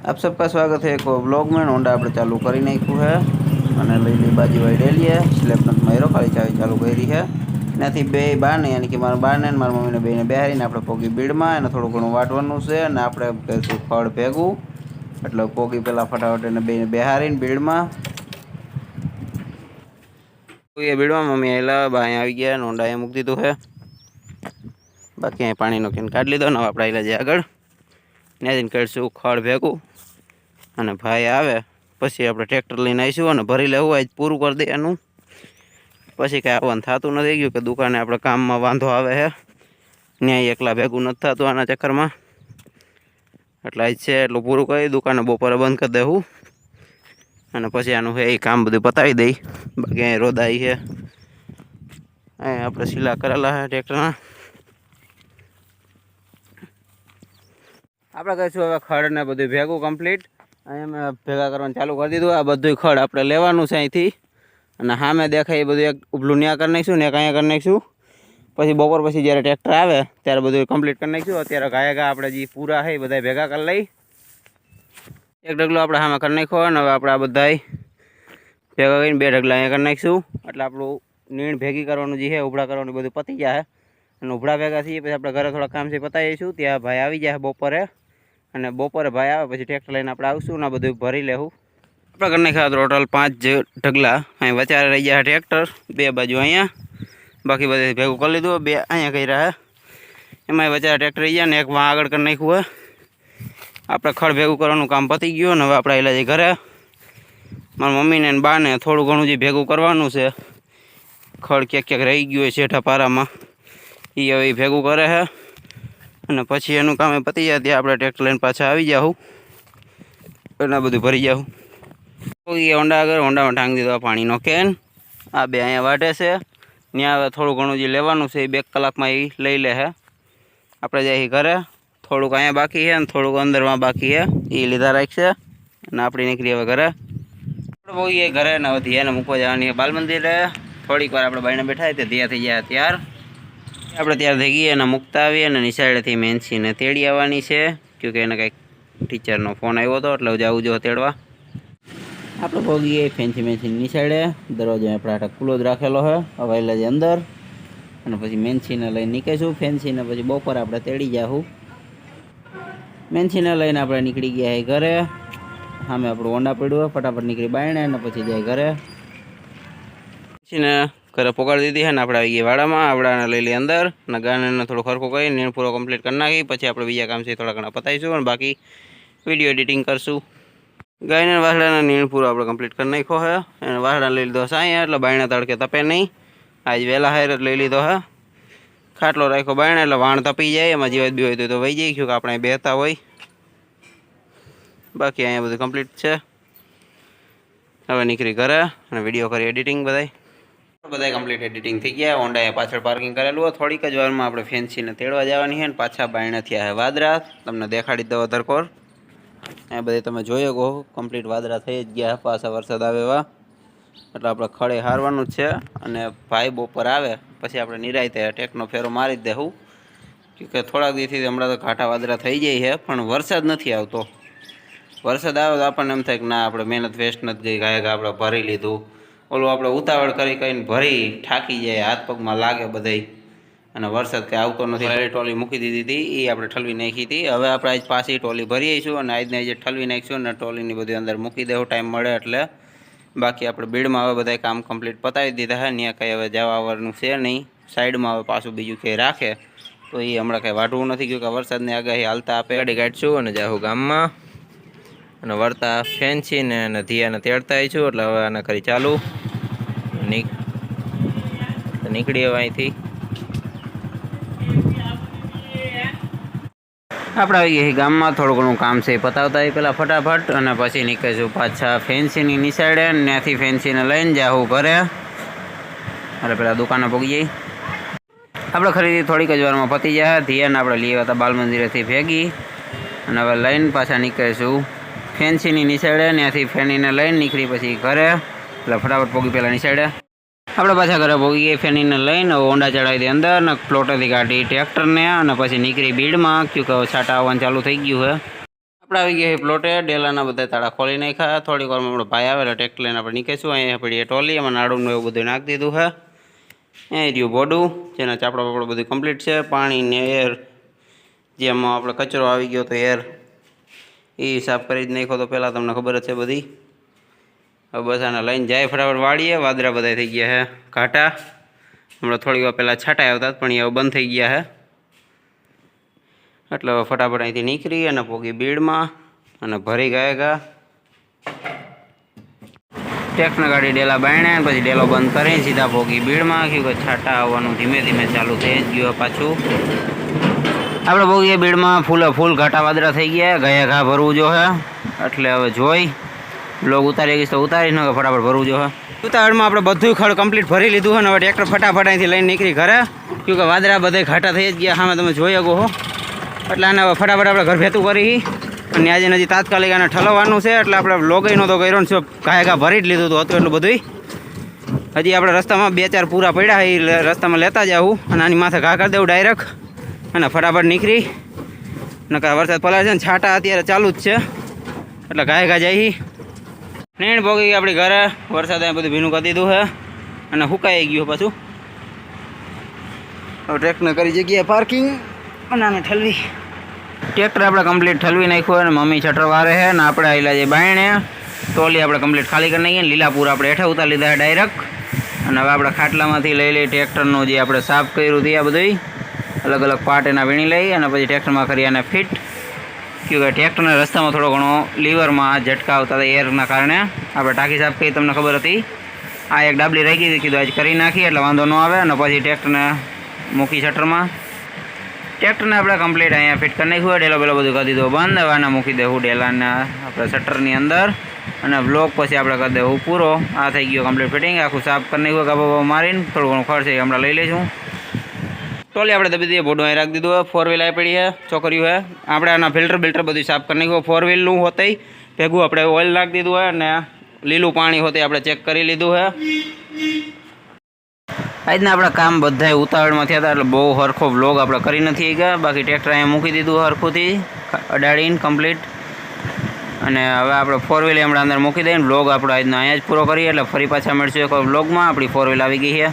आप सबका स्वागत है एक ब्लॉग में। होंडा આપણે ચાલુ કરી નાખ્યું है અને લીલી બાજી વાળી है સ્લેપ નથી માર્યો, ખાલી ચાવી ચાલુ કરી है ત્યાંથી બે બાને યાनी કે મારા બાને અને મારા મમ્મીને બેને બેહારીને આપણે પોગી બીડમાં એને થોડું ઘણું વાટવાનું છે અને આપણે કરીશું ખડ ભેગું એટલે પોગી પેલા ફટાફટ એને બેને બેહારીને બીડમાં એ બીડમાં મમ્મી આવેલા બા અહીંયા આવી ગયા, હોંડા અહીંયા મૂકી દીધું છે, બાકી અહીં પાણીનો કેન કાઢી લીધો ને આપણે આવેલા જે આગળ ત્યાંથી કરીશું ખડ ભેગું અને ભાઈ આવે પછી આપણે ટ્રેક્ટર લઈને આવીશું અને ભરી લેવું આજ પૂરું કરી દેવાનું, પછી કાંઈ આવવાનું થતું નથી ગયું કે દુકાને આપણે કામમાં વાંધો આવે છે, ન્યાય એકલા ભેગું નથી થતું આના ચક્કરમાં, એટલે આજ છે એટલું પૂરું કરી દુકાને બપોરે બંધ કરી દેવું અને પછી આનું છે એ કામ બધું પતાવી દઈ, બાકી અહીં રોદાઈ છે, અહીં આપણે સિલા કરેલા છે ટ્રેક્ટરના, આપણે કહીશું હવે ખડ ને બધું ભેગું કમ્પ્લીટ અહીં મેં ભેગા કરવાનું ચાલુ કરી દીધું, આ બધું ખડ આપણે લેવાનું છે અહીંથી અને સામે દેખાય એ બધું એક ઉભલું ન્યા કરી નાખીશું ને એક અહીંયા કરી નાખીશું, પછી બપોર પછી જ્યારે ટ્રેક્ટર આવે ત્યારે બધું કમ્પ્લીટ કરી નાખીશું, અત્યારે ગાયગા આપણે જે પૂરા છે એ બધા ભેગા કરી લઈ, એક ઢગલો આપણે સામે કરી નાખ્યો અને હવે આપણે આ બધા ભેગા કરીને બે ઢગલા અહીંયા કરી નાખીશું એટલે આપણું નીણ ભેગી કરવાનું જે છે ઉભળા કરવાનું બધું પતી જાય અને ઉભળા ભેગા થઈએ પછી આપણે ઘરે થોડા કામ છે પતાવી જઈશું, ત્યાં ભાઈ આવી જાય બપોરે અને બપોરે ભાઈ આવે પછી ટ્રેક્ટર લઈને આપણે આવશું ને બધું ભરી લેવું, આપણે કરી નાખ્યા ટોટલ 5 ઢગલા, અહીં વચારે રહી ગયા ટ્રેક્ટર બે બાજુ અહીંયા, બાકી બધે ભેગું કરી લીધું, બે અહીંયા કર્યા છે એમાં વચારે ટ્રેક્ટર રહી ગયા ને એક વાં આગળ કરી નાખ્યું હોય, આપણે ખડ ભેગું કરવાનું કામ પતી ગયું ને હવે આપણે આવેલા જઈએ ઘરે, મારા મમ્મીને ને બાને થોડું ઘણું જે ભેગું કરવાનું છે, ખડ ક્યાંક ક્યાંક રહી ગયું હોય શેઠા પારામાં એ હવે ભેગું કરે છે અને પછી એનું કામ પતી જાય ત્યાં આપણે ટ્રેક્ટર લઈને પાછા આવી જાઉં અને બધું ભરી જાઉં, એ હોંડા આગળ હોંડામાં ટાંગી દીધો પાણીનો કેન, આ બે અહીંયા વાટે છે, ત્યાં હવે થોડું ઘણું જે લેવાનું છે એ 2 કલાકમાં એ લઈ લે છે, આપણે જઈએ ઘરે, થોડુંક અહીંયા બાકી છે ને થોડુંક અંદરમાં બાકી છે એ લીધા રાખશે અને આપણે નીકળી હવે ઘરે, આપણે પોગીએ ઘરે ને હવે ધ્યાને મૂકવા જવાની બાલ મંદિરે, થોડીક વાર આપણે બાઈને બેઠા તે ધ્યા થઈ જાય ત્યાર આપણે ત્યાર થઈ ગઈએ અને મૂકતા આવીએ અને નિશાળેથી મેન્સીને તેડી આવવાની છે, કેમકે એને કંઈક ટીચરનો ફોન આવ્યો હતો એટલે જવું જો તેડવા, આપણે પોગીએ ફેન્સી મેન્સીની નિશાળે, દરવાજો આપણે આટા ખુલ્લો જ રાખેલો છે અવાયેલા જ અંદર અને પછી મેન્સીને લઈને નીકળીશું, ફેન્સીને પછી બપોર આપણે તેડી જાઉં, મેન્સીને લઈને આપણે નીકળી ગયા ઘરે, સામે આપણું હોંડા પડ્યું ફટાફટ નીકળી બાયણે અને પછી જાય ઘરે, મેન્સીને ઘરે પોગાડી દીધી છે ને આપણે આવી ગયા વાડામાં, આવડાને લઈ લઈ અંદર અને ગાને થોડું ખરખું કરી નીણ પૂરો કમ્પ્લીટ કરી નાખી, પછી આપણે બીજા કામ છે થોડા ઘણા પતાવીશું અને બાકી વિડીયો એડિટિંગ કરશું, ગાયને વાસડાના નીણ પૂરો આપણે કમ્પ્લીટ કરી નાખ્યો છે અને વાસડા લઈ લીધો સાંયા એટલે બાયણા તડકે તપે નહીં, આજ વહેલા હાર જ લઈ લીધો છે, ખાટલો રાખ્યો બાયણા એટલે વાણ તપી જાય, એમાં જીવાત બી હોય તો વહી જાય કે આપણે બેહતા હોય, બાકી અહીંયા બધું કમ્પ્લીટ છે, હવે નીકળી ઘરે અને વિડીયો કરી એડિટિંગ બધા કમ્પ્લીટ એડિટિંગ થઈ ગયા, હોન્ડાએ પાછળ પાર્કિંગ કરેલું હોય, થોડીક જ વારમાં આપણે ફેન્સીને તેડવા જવાની છે અને પાછા બાયણા થયા છે વાદરા, તમને દેખાડી દો ધરકોર, એ બધે તમે જોયો કહો કમ્પ્લીટ વાદળા થઈ જ ગયા, પાછા વરસાદ આવે એવા એટલે આપણે ખડે હારવાનું જ છે અને ભાઈ બપોર આવે પછી આપણે નિરાયતે ટેકનો ફેરો મારી જ દેવું, કે થોડાક દિવસથી હમણાં તો ઘાટા વાદળા થઈ જાય છે પણ વરસાદ નથી આવતો, વરસાદ આવે તો આપણને એમ થાય કે ના આપણે મહેનત વેસ્ટ નથી ગઈ, ગાયક આપણે ભરી લીધું, ઓલું આપણે ઉતાવળ કરી કરીને ભરી થાકી જાય, હાથ પગમાં લાગે બધાય અને વરસાદ કંઈ આવતો નથી, ટોલી મૂકી દીધી હતી એ આપણે ઠલવી નાખી હતી, હવે આપણે આજ પાછી ટોલી ભરી આવીશું અને આજને આજે ઠલવી નાખીશું અને ટોલીની બધી અંદર મૂકી દેવું ટાઈમ મળે એટલે, બાકી આપણે બીડમાં હવે બધા કામ કમ્પ્લીટ પતાવી દીધા છે, ત્યાં કંઈ હવે જવા આવવાનું છે નહીં, સાઈડમાં હવે પાછું બીજું કંઈ રાખે તો એ હમણાં કંઈ વાઢવું નથી, કે વરસાદની આગાહી હાલતા આપે, ગાડી કાઢશું અને જાઉં ગામમાં અને વળતા ફેન્સીને અને ધીયાને તેડતા આવીશું એટલે હવે આને કરી ચાલુ નીકળી હવે અહીંથી, આપણે આવી ગયા ગામમાં, થોડું ઘણું કામ છે પતાવતા હોય પહેલાં ફટાફટ અને પછી નીકળીશું પાછા ફેન્સીની નિશાળે, ત્યાંથી ફેન્સીને લઈને જાઉં ઘરે, એટલે પેલા દુકાને પહોંચી જઈ, આપણે ખરીદી થોડીક જ વારમાં પતી જાય, ધ્યાન આપણે લઈ આવ્યા હતા બાલ મંદિરેથી ભેગી અને હવે લઈને પાછા નીકળીશું ફેન્સીની નિશાળે, ત્યાંથી ફેનીને લઈને નીકળી પછી ઘરે, એટલે ફટાફટ પહોંચી પહેલાં નિશાળે, આપણે પાછા ઘરે પહોંચી ગઈ ફેનીને લઈને હોંડા ચડાવી દઈએ અંદર ને પ્લોટેથી કાઢી ટ્રેક્ટરને અને પછી નીકળી બીડમાં, ક્योंकि છાંટા આવવાનું ચાલુ થઈ ગયું છે, આપણે આવી ગયા પ્લોટે, ડેલાના બધા તાળા ખોલી નાખ્યા. થોડીક વારમાં આપણો ભાઈ આવે એટલે ટ્રેક્ટર લઈને આપણે નીકળીશું. અહીંયા પડી ટોલી, એમાં નાડુંનું એવું બધું નાખી દીધું છે. એ રહ્યું બોડું, જેના ચાપડા બાપડા બધું કમ્પ્લીટ છે. પાણી ને એર, જેમાં આપણે કચરો આવી ગયો તો એર એ સાફ કરી જ નાખ્યો તો પહેલાં, તમને ખબર જ છે બધી. હવે બસ આને લઈને જાય ફટાફટ વાળીએ. વાદળા બધા થઈ ગયા છે ઘાટા. હમણાં થોડી વાર પહેલાં છાંટા આવતા પણ એ હવે બંધ થઈ ગયા છે. એટલે ફટાફટ અહીંથી નીકળી અને પોગી બીડમાં અને ભરી ગયા. ટ્રેક્ટર ગાડી ડેલા બાયણે પછી ડેલો બંધ કરીને સીધા પોગી બીડમાં. કે છાંટા આવવાનું ધીમે ધીમે ચાલુ થઈ જ ગયું પાછું. આપણે પોગીએ બીડમાં ફૂલ ઘાટા વાદળા થઈ ગયા. ગયા ઘા ભરવું જો હે, એટલે હવે જોઈ બ્લોગ ઉતારી ગઈશ તો ઉતારીશ ને ફટાફટ ભરવું જો હે. ઉતાવળમાં આપણે બધું ખડ કમ્પ્લીટ ભરી લીધું છે ને હવે ટ્રેક્ટર ફટાફટ અહીંથી લઈને નીકળી ઘરે. કે વાદળા બધા ઘાટા થઈ જ ગયા સામે તમે જોઈ શકો હો. એટલે આને હવે ફટાફટ આપણે ઘર ભેતું કરી અને આજે હજી તાત્કાલિક આને ઠલવવાનું છે. એટલે આપણે વ્લોગય નહોતો કર્યો ને ઘા ભરી જ લીધું હતું એટલું બધું. હજી આપણે રસ્તામાં 2-4 પૂરા પડ્યા એ રસ્તામાં લેતા જાવું અને આની માથે ઘા કરી દેવું ડાયરેક્ટ અને ફટાફટ નીકળી. નકર વરસાદ પલાળ છે ને છાંટા અત્યારે ચાલુ જ છે એટલે ઘા જાય. નીણ ભોગી આપણી ઘરે. વરસાદ અહીં બધું ભીનું કરી દીધું છે અને સુકાઈ ગયું પાછું. હવે ટ્રેક્ટર કરી જગ્યાએ પાર્કિંગ અને આને ઠલવી. ટ્રેક્ટર આપણે કમ્પ્લીટ ઠલવી નાખ્યું અને મમ્મી છટર વારે છે ને આપણે આવેલા જે બાયણે ટોલી આપણે કમ્પ્લીટ ખાલી કરી નાખીએ. લીલાપુર આપણે હેઠા ઉતારી લીધા ડાયરેક્ટ. અને હવે આપણે ખાટલામાંથી લઈ ટ્રેક્ટરનું જે આપણે સાફ કર્યું હતું આ બધું અલગ અલગ પાર્ટ એના વીણી લઈ અને પછી ટ્રેક્ટરમાં કરી અને ફિટ. કે ટ્રેક્ટરના રસ્તામાં થોડો ઘણો લીવરમાં ઝટકા આવતા હતા એરના કારણે. આપણે ટાંકી સાફ કરી તમને ખબર હતી. આ એક ડાબલી રહી ગઈ કીધું આજ કરી નાખી એટલે વાંધો ન આવે. અને પછી ટ્રેક્ટરને મૂકી શટરમાં. ટ્રેક્ટરને આપણે કમ્પ્લીટ અહીંયા ફિટ કરી નાખ્યું. ડેલો બેલો બધું કરી દીધું બંધ. હવે આને મૂકી દેવું ડેલાના આપણે શટરની અંદર અને બ્લોક પછી આપણે કરી દેવું પૂરો. આ થઈ ગયો કમ્પ્લીટ ફિટિંગ. આખું સાફ કરી નાખ્યું ગાબા મારીને. થોડું ઘણું ખર્ચ છે હમણાં લઈ લઈશું. ટોલી આપણે દબી દઈએ, બોડું અહીં રાખી દીધું હોય. 4 વ્હીલ આવી પડી છે છોકરીઓ છે. આપણે આના ફિલ્ટર બધું સાફ કરી નાખ્યું. 4 વ્હીલનું હોતે ભેગું આપણે ઓઇલ નાખી દીધું હોય અને લીલું પાણી હોતે આપણે ચેક કરી લીધું છે. આજના આપણા કામ બધા ઉતાવળમાં થયા હતા એટલે બહુ સરખો વ્લોગ આપણે કરી નથી ગયા. બાકી ટ્રેક્ટર અહીંયા મૂકી દીધું સરખુંથી અડાડીને કમ્પ્લીટ. અને હવે આપણે 4 વ્હીલ હમણાં અંદર મૂકી દઈને વ્લોગ આપણો આજનો અહીંયા જ પૂરો કરીએ. એટલે ફરી પાછા મળશું એક વ્લોગમાં. આપણી 4 વ્હીલ આવી ગઈ છે.